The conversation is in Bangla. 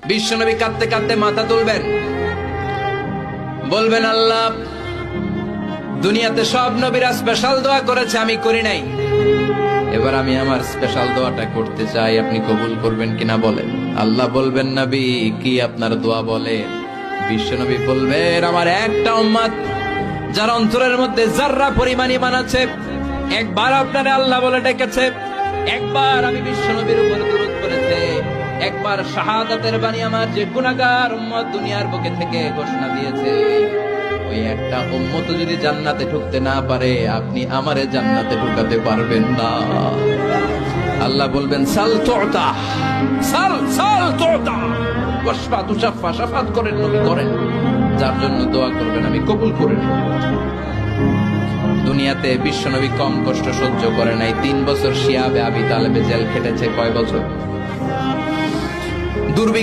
বিশ্বনবী কাঁদতে কাঁদতে মাথা তুলবেন, বলবেন আল্লাহ, দুনিয়াতে সব নবীরা স্পেশাল দোয়া করেছে, আমি করি নাই, এবার আমি আমার স্পেশাল দোয়াটা করতে চাই, আপনি কবুল করবেন কিনা বলেন। আল্লাহ বলবেন, নবী কি আপনার দোয়া বলেন? বিশ্বনবী বলবেন, আমার একটা উম্মত যার অন্তরের মধ্যে যাররা পরিমাণ ঈমান আছে, একবার আপনারে আল্লাহ বলে ডেকেছে, একবার আমি বিশ্বনবীর উপর দুরূদ পড়েছে, একবার শাহাদাতের বাণী আমার যে গুনাহগার উম্মত দুনিয়ার বুকে থেকে ঘোষণা দিয়েছে, ওই একটা উম্মত যদি জান্নাতে ঢুকতে না পারে, আপনি আমারে জান্নাতে ঢুকাতে পারবেন না। আল্লাহ বলবেন, সাল তুতা, সাল সাল তুতা, ওয়াশফা তুশাফা, শাফাত করেন নবী করেন, যার জন্য দোয়া করবেন আমি কবুল করে নেব। দুনিয়াতে বিশ্বনবী কম কষ্ট সহ্য করে নাই। 3 বছর শিয়াবে আবি তালেবে জেল খেটেছে। কয় বছর?